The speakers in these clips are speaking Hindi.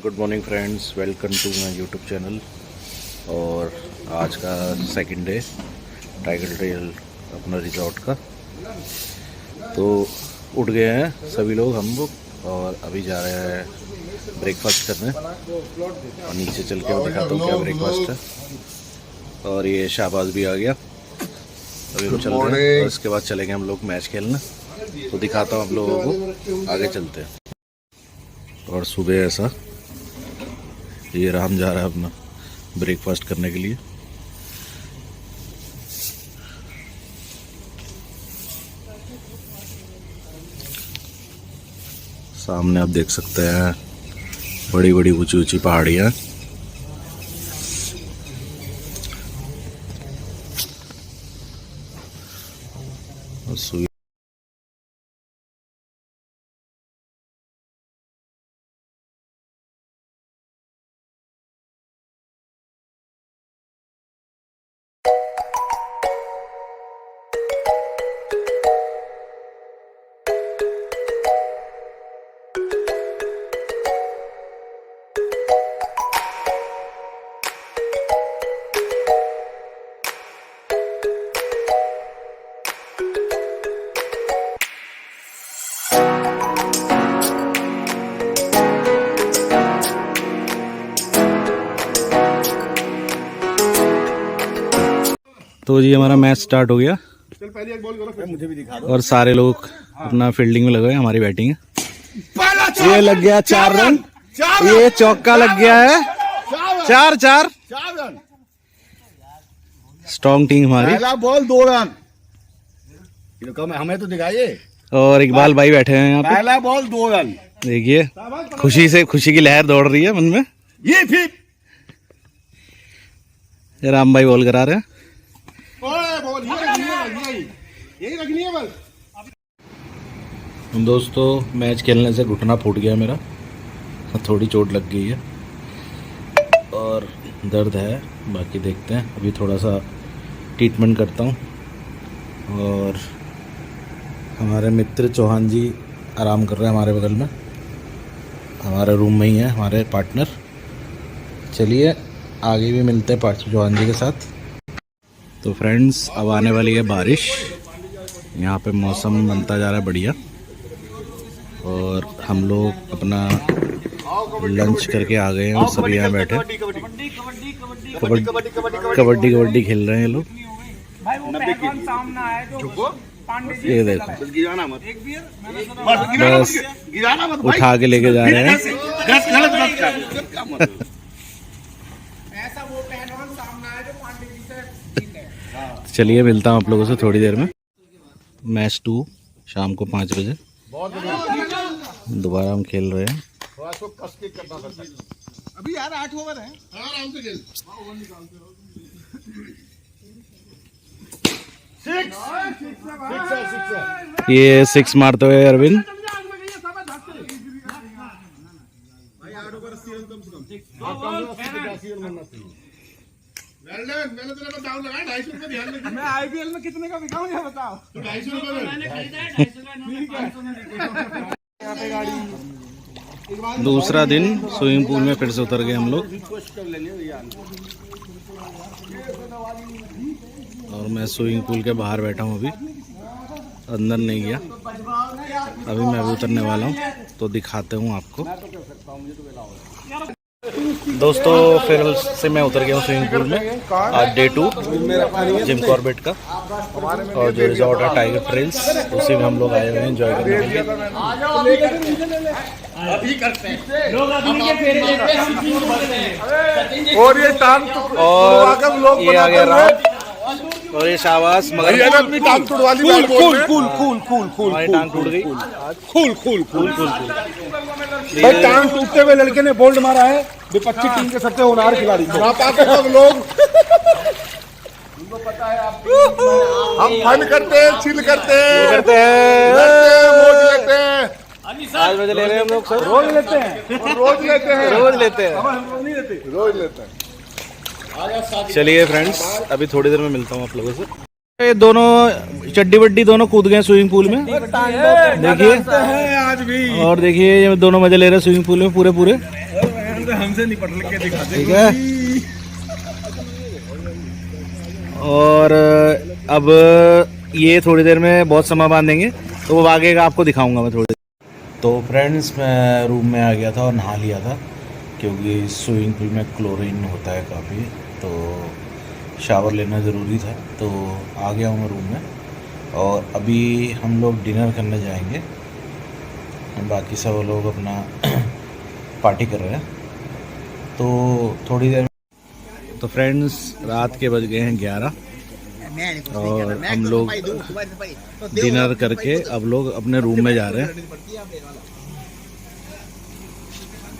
Good morning friends, welcome to my YouTube channel. और आज का सेकंड डे टाइगर ट्रेल अपना रिजॉर्ट का। तो उठ गए हैं सभी लोग, हम लोग, और अभी जा रहे हैं ब्रेकफास्ट करने। और नीचे चल के मैं दिखाता हूँ क्या ब्रेकफास्ट है। और ये शाहबाज भी आ गया, अभी हम चल रहे हैं। और इसके बाद चलेंगे हम लोग मैच खेलने। तो दिखाता हूँ आप लोगों को, आगे चलते हैं। और सुबह ऐसा ये राम जा रहा है अपना ब्रेकफास्ट करने के लिए। सामने आप देख सकते हैं बड़ी बड़ी ऊंची ऊंची पहाड़ियाँ। तो जी हमारा मैच स्टार्ट हो गया। चल पहले एक बॉल करो, मुझे भी दिखा दो। और सारे लोग अपना फील्डिंग में लगे हैं, हमारी बैटिंग है। ये लग गया 4 रन, ये चौका लग गया है 4 रन। स्ट्रॉन्ग टीम हमारी। पहला बॉल 2 रन, हमें तो दिखाइए। और इकबाल भाई बैठे हैं यहाँ पे। पहला बॉल 2 रन, देखिए खुशी की लहर दौड़ रही है मन में। ये फिर राम भाई बॉल करा रहे हैं। दोस्तों मैच खेलने से घुटना फूट गया मेरा, थोड़ी चोट लग गई है और दर्द है। बाकी देखते हैं, अभी थोड़ा सा ट्रीटमेंट करता हूँ। और हमारे मित्र चौहान जी आराम कर रहे हैं हमारे बगल में, हमारे रूम में ही है हमारे पार्टनर। चलिए आगे भी मिलते हैं पार्टनर चौहान जी के साथ। तो फ्रेंड्स अब आने वाली है बारिश, यहाँ पे मौसम बनता जा रहा है बढ़िया। और हम लोग अपना लंच करके आ गए हैं, सभी यहाँ बैठे कबड्डी खेल रहे हैं ये लोग। ये देखो बस उठा के लेके जा रहे हैं। चलिए मिलता हूँ आप लोगों से थोड़ी देर में। मैच 2 शाम को 5 बजे दोबारा हम खेल रहे हैं। अभी यार 8 ओवर है, आराम से खेल। 6 ये 6 मारते हुए अरविंद। मैंने तेरे डाउन लगाया 250 रुपए, ध्यान रखना। मैं आईपीएल में कितने का बिकाऊं ये बताओ। तो 250 रुपए मैंने खरीदा है। दूसरा दिन स्विमिंग पूल में फिर से उतर गए हम लोग। और मैं स्विमिंग पूल के बाहर बैठा हूँ, अभी अंदर नहीं गया। अभी मैं भी उतरने वाला हूँ, तो दिखाते हूँ आपको। दोस्तों फिर से मैं उतर गया हूँ स्विमिंग पूल में। आज डे 2 जिम कॉर्बेट का, और जो रिजॉर्ट है टाइगर ट्रेल्स, उसी में हम लोग आए हुए हैं एंजॉय करने के लिए। और ये टांग और ये आ गया राम, और ये शाबाश। मगर अपनी टांग तोड़वा ली। हमारी टांग टूट गई। भाई टांग टूटते हुए लड़के ने बोल्ड मारा है, विपक्षी टीम के सबसे होनहार खिलाड़ी को। सब लोग उनको पता है हम फन करते हैं, चिल करते हैं, मौज लेते हैं। आज मजे ले रहे हैं हम लोग, सर रोज लेते हैं, रोज लेते हैं, रोज लेते हैं। चलिए फ्रेंड्स अभी थोड़ी देर में मिलता हूँ आप लोगों से। ये दोनों चड्डी बड्डी दोनों कूद गए स्विमिंग पूल में, देखिए। आज भी और देखिए ये दोनों मजे ले रहे हैं स्विमिंग पूल में पूरे। हमसे निपट के दिखाते। ठीक है। और अब ये थोड़ी देर में बहुत समय बांधेंगे तो वो आगे का आपको दिखाऊंगा मैं थोड़ी देर। तो फ्रेंड्स मैं रूम में आ गया था और नहा लिया था क्योंकि स्विमिंग पूल में क्लोरीन होता है काफ़ी, तो शावर लेना ज़रूरी था। तो आ गया हूँ मैं रूम में और अभी हम लोग डिनर करने जाएंगे। बाकी सब लोग अपना पार्टी कर रहे हैं तो थोड़ी देर। तो फ्रेंड्स रात के बज गए हैं 11 और हम लोग डिनर करके अब लोग अपने रूम में जा रहे हैं।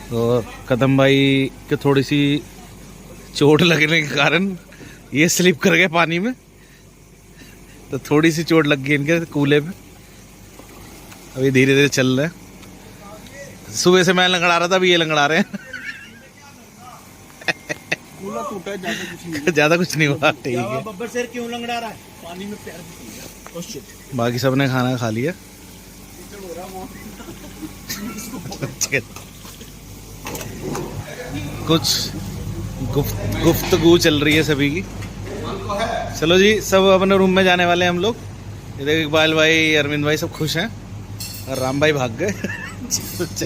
तो कदम भाई के थोड़ी सी चोट लगने के कारण ये स्लिप कर गए पानी में, तो थोड़ी सी चोट लग गई इनके कूले पे। अभी धीरे धीरे चल रहे हैं। सुबह से मैं लंगड़ा रहा था, अभी ये लंगड़ा रहे हैं। कूला टूटा है, ज्यादा कुछ नहीं हुआ। ठीक है। बब्बर शेर क्यों लंगड़ा रहा है? पानी में पैर बाकी सबने खाना खा लिया। कुछ गुफ्तगू चल रही है सभी की। चलो जी, सब अपने रूम में जाने वाले हैं हम लोग। ये देखो इकबाल भाई, अरविंद भाई सब खुश हैं और राम भाई भाग गए।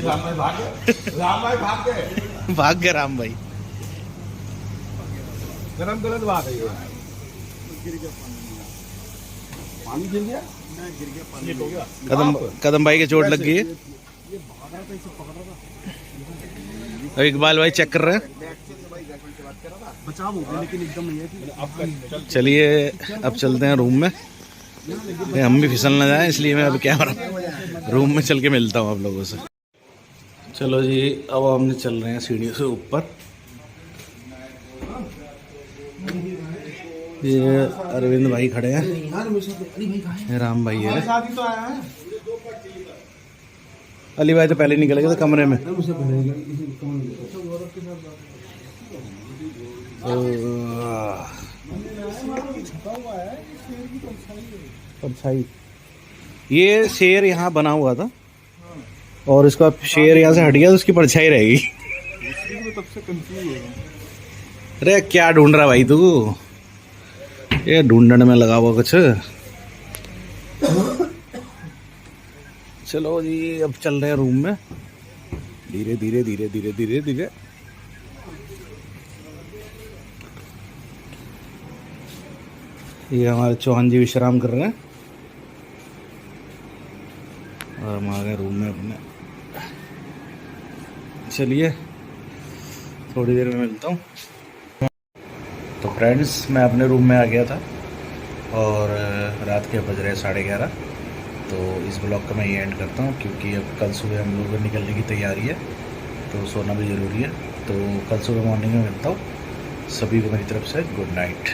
राम भाई भाग गए। भाग गए राम भाई। गरम गरम बात है ये। पानी गिर गया? गिर गया पानी। कदम भाई के चोट लग गई है। और इकबाल भाई चेक कर रहे हैं। बचाव हो गया लेकिन एकदम नहीं है। चलिए अब चलते हैं रूम में। हम भी फिसल ना जाएं, इसलिए मैं अब क्या रूम में चल के मिलता हूँ आप लोगों से। चलो जी, अब हम चल रहे हैं सीढ़ियों से ऊपर। ये अरविंद भाई खड़े हैं, ये राम भाई है। अली भाई तो पहले निकल गए थे कमरे में। परछाई, ये शेर यहाँ बना हुआ था और इसका शेर यहाँ से हट गया तो उसकी परछाई रहेगी। अरे क्या ढूंढ रहा भाई तू? ये ढूंढने में लगा हुआ कुछ। चलो जी, अब चल रहे हैं रूम में धीरे धीरे धीरे धीरे धीरे धीरे। ये हमारे चौहान जी विश्राम कर रहे हैं और हम आ गए रूम में अपने। चलिए थोड़ी देर में मिलता हूँ। तो फ्रेंड्स मैं अपने रूम में आ गया था और रात के बज रहे 11:30। तो इस ब्लॉग का मैं ये एंड करता हूँ क्योंकि अब कल सुबह हम लोग निकलने की तैयारी है, तो सोना भी ज़रूरी है। तो कल सुबह मॉर्निंग में मिलता हूँ। सभी को मेरी तरफ से गुड नाइट।